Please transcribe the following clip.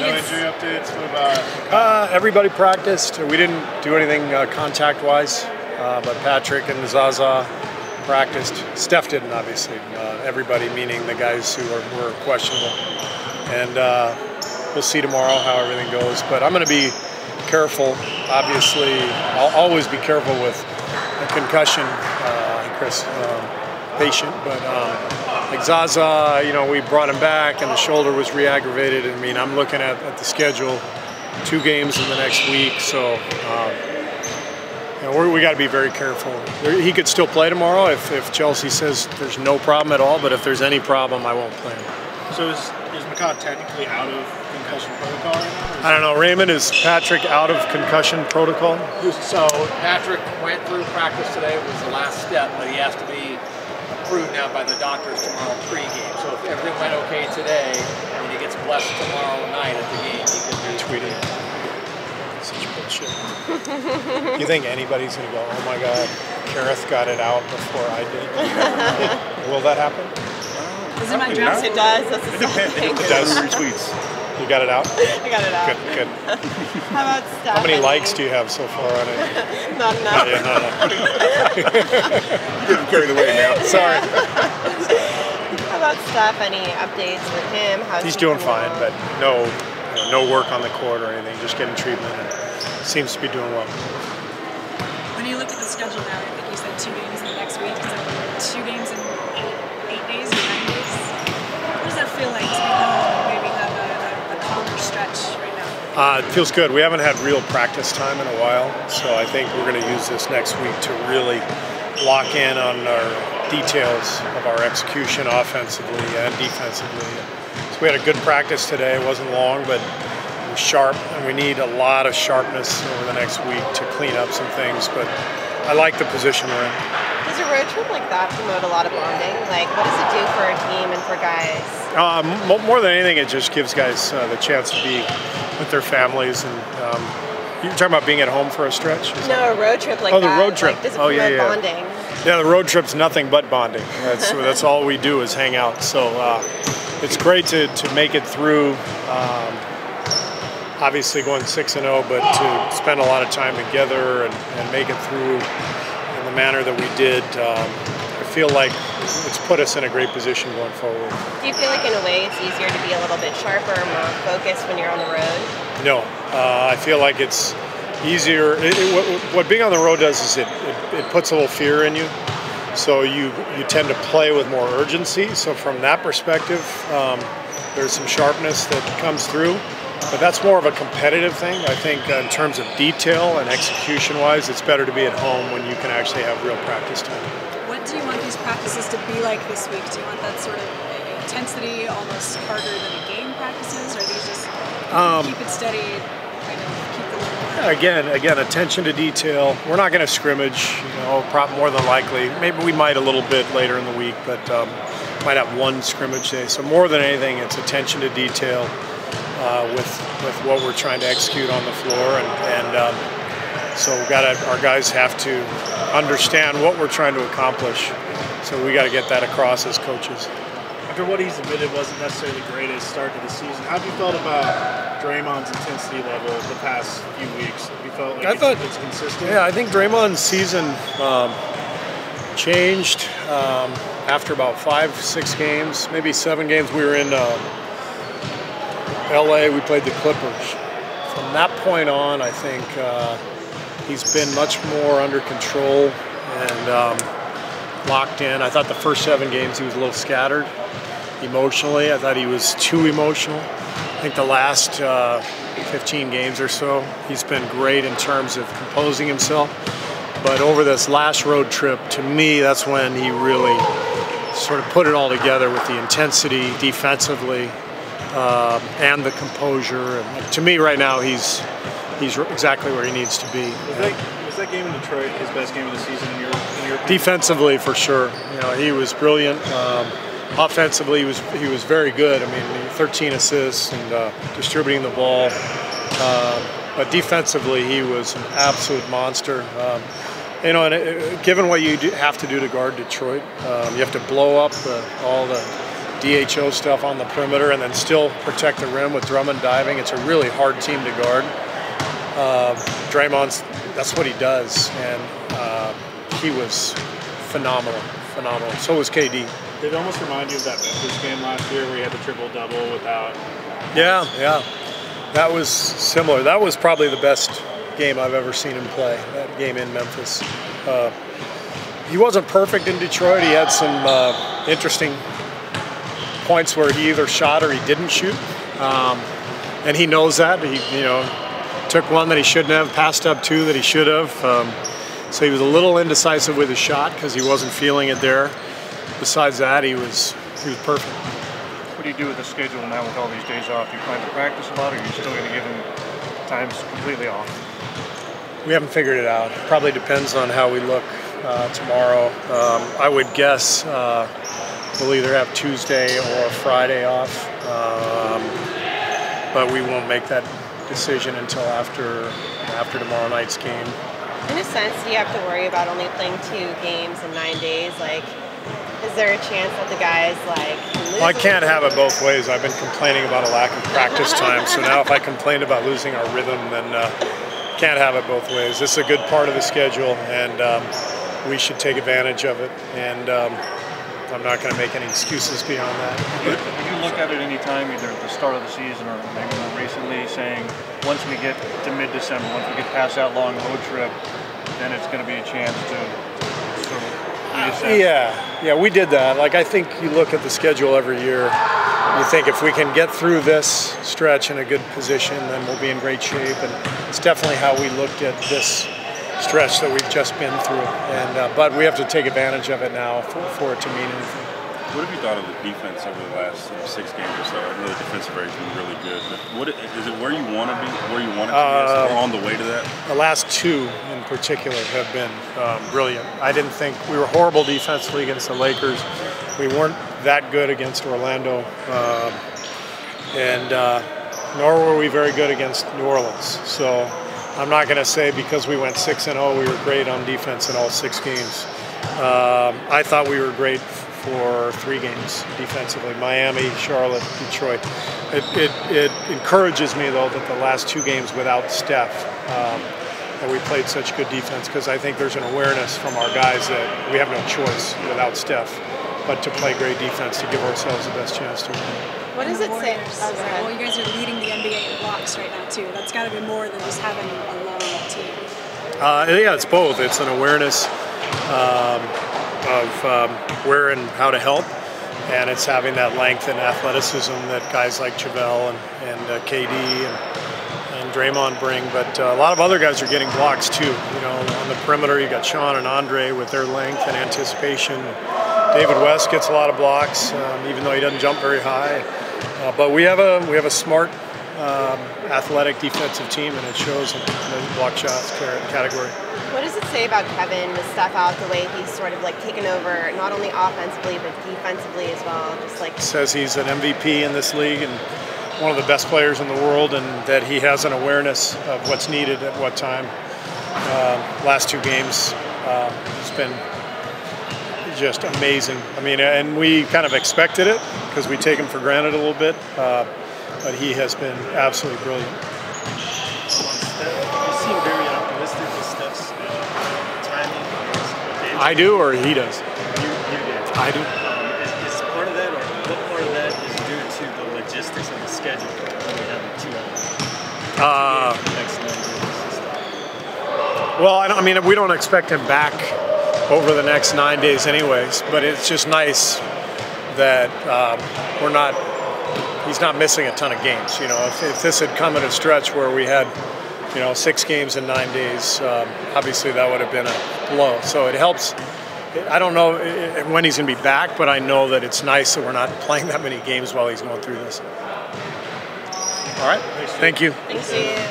No injury updates? What about? Everybody practiced. We didn't do anything contact-wise, but Patrick and Zaza practiced. Steph didn't, obviously. Everybody, meaning the guys who were questionable. And we'll see tomorrow how everything goes. But I'm going to be careful. Obviously, I'll always be careful with a concussion, Chris, patient. But like Zaza, you know, we brought him back and the shoulder was re-aggravated. I mean, I'm looking at the schedule, 2 games in the next week. So you know, we got to be very careful. He could still play tomorrow if Chelsea says there's no problem at all. But if there's any problem, I won't play him. So is McCaw technically out of concussion protocol right now? I don't know. Raymond, is Patrick out of concussion protocol? So Patrick went through practice today. It was the last step, but he has to be approved now by the doctors tomorrow pre-game. So if everything went okay today and he gets blessed tomorrow night at the game, he could be tweeting. Such bullshit. You think anybody's going to go, oh my God, Kareth got it out before I did? Will that happen? Is it my dress? It does. That's the It does. Retweets. You got it out? I got it out. Good. How about Steph? How many likes do you have so far on it? Not enough. You're getting carried away now. Sorry. How about Steph? Any updates with him? He's doing fine, but no work on the court or anything. Just getting treatment and seems to be doing well. When you look at the schedule now, I think you said 2 games in the next week. Is it 2 games in 8 days or 9 days? What does that feel like to be home and maybe have a calmer stretch right now? It feels good. We haven't had real practice time in a while, so I think we're going to use this next week to really lock in on our details of our execution offensively and defensively. So we had a good practice today. It wasn't long, but it was sharp, and we need a lot of sharpness over the next week to clean up some things, but I like the position we're in. Does a road trip like that promote a lot of bonding? Like, what does it do for a team and for guys? More than anything, it just gives guys the chance to be with their families. And you're talking about being at home for a stretch? No, a road trip like that. Oh, the road trip. Like, does it promote bonding? Yeah, the road trip's nothing but bonding. That's all we do is hang out. So it's great to make it through. Obviously going 6-0, but to spend a lot of time together and make it through in the manner that we did, I feel like it's put us in a great position going forward. Do you feel like in a way it's easier to be a little bit sharper, more focused when you're on the road? No, I feel like it's easier. What being on the road does is it puts a little fear in you. So you tend to play with more urgency. So from that perspective, there's some sharpness that comes through. But that's more of a competitive thing. I think in terms of detail and execution-wise, it's better to be at home when you can actually have real practice time. What do you want these practices to be like this week? Do you want that sort of intensity, almost harder than a game practices? Or are these just keep it steady, kind of keep the level? Again, attention to detail. We're not going to scrimmage, more than likely. Maybe we might a little bit later in the week, but might have 1 scrimmage day. So more than anything, it's attention to detail. With what we're trying to execute on the floor, and so our guys have to understand what we're trying to accomplish. So we got to get that across as coaches. After what he's admitted wasn't necessarily the greatest start to the season, how have you felt about Draymond's intensity level the past few weeks? Have you felt like it's consistent? Yeah, I think Draymond's season changed after about 5-6 games, maybe 7 games. We were in LA, we played the Clippers. From that point on, I think he's been much more under control and locked in. I thought the first 7 games he was a little scattered emotionally. I thought he was too emotional. I think the last 15 games or so, he's been great in terms of composing himself. But over this last road trip, to me, that's when he really sort of put it all together with the intensity defensively. And the composure. And to me, right now, he's exactly where he needs to be. Was that game in Detroit his best game of the season in your opinion? Defensively, for sure. He was brilliant. Offensively, he was very good. I mean, 13 assists and distributing the ball. But defensively, he was an absolute monster. And given what you have to do to guard Detroit, you have to blow up all the DHO stuff on the perimeter and then still protect the rim with Drummond diving. It's a really hard team to guard. Draymond's, that's what he does, and he was phenomenal. So was KD. Did it almost remind you of that Memphis game last year where you had the triple-double without... Yeah. That was similar. That was probably the best game I've ever seen him play, that game in Memphis. He wasn't perfect in Detroit. He had some interesting points where he either shot or he didn't shoot. And he knows that. He, took one that he shouldn't have, passed up two that he should have. So he was a little indecisive with his shot because he wasn't feeling it there. Besides that, he was perfect. What do you do with the schedule now with all these days off? Do you plan to practice a lot, or are you still going to give him times completely off? We haven't figured it out. Probably depends on how we look tomorrow. I would guess we'll either have Tuesday or Friday off, but we won't make that decision until after tomorrow night's game. In a sense, do you have to worry about only playing 2 games in 9 days? Like, is there a chance that the guys lose? Well, I can't have it both ways. I've been complaining about a lack of practice time, so now if I complain about losing our rhythm, then can't have it both ways. This is a good part of the schedule, and we should take advantage of it. And I'm not going to make any excuses beyond that. Have you looked at it any time, either at the start of the season or maybe more recently, saying once we get to mid-December, once we get past that long road trip, then it's going to be a chance to sort of reassess? Yeah, we did that. Like, I think you look at the schedule every year, you think if we can get through this stretch in a good position, then we'll be in great shape. And it's definitely how we looked at this stretch that we've just been through. And but we have to take advantage of it now for it to mean anything. What have you thought of the defense over the last 6 games or so? I know the defensive rate's been really good, but is it where you want to be, where you want it to be? Or on the way to that? The last 2 in particular have been brilliant. I didn't think we were horrible defensively against the Lakers. We weren't that good against Orlando, nor were we very good against New Orleans. So I'm not going to say because we went 6-0 we were great on defense in all 6 games. I thought we were great for 3 games defensively: Miami, Charlotte, Detroit. It encourages me though that the last 2 games without Steph, that we played such good defense, because I think there's an awareness from our guys that we have no choice without Steph but to play great defense to give ourselves the best chance to win. What does it say? Well, you guys are leading the NBA in blocks right now too. That's got to be more than just having a long team. Yeah, it's both. It's an awareness of where and how to help, and it's having that length and athleticism that guys like JaVale and KD and Draymond bring. But a lot of other guys are getting blocks too. On the perimeter, you got Sean and Andre with their length and anticipation. David West gets a lot of blocks, even though he doesn't jump very high. But we have a smart, athletic defensive team, and it shows in the block shots category. What does it say about Kevin with Steph out, the way he's sort of taken over, not only offensively but defensively as well? It says he's an MVP in this league and one of the best players in the world, and that he has an awareness of what's needed at what time. Last 2 games, it's been just amazing. I mean, and we kind of expected it because we take him for granted a little bit, but he has been absolutely brilliant. You seem very optimistic with Steph's timing. I do, or he does? You do. I do. Is part of that, or what part of that is due to the logistics of the schedule when we have 2 hours? Next 9 days and stuff. Well, I mean, we don't expect him back over the next 9 days anyways, but it's just nice that he's not missing a ton of games. If this had come in a stretch where we had 6 games in 9 days, obviously that would have been a blow. So it helps. I don't know when he's going to be back, but I know that it's nice that we're not playing that many games while he's going through this. All right. Thank you. Thank you.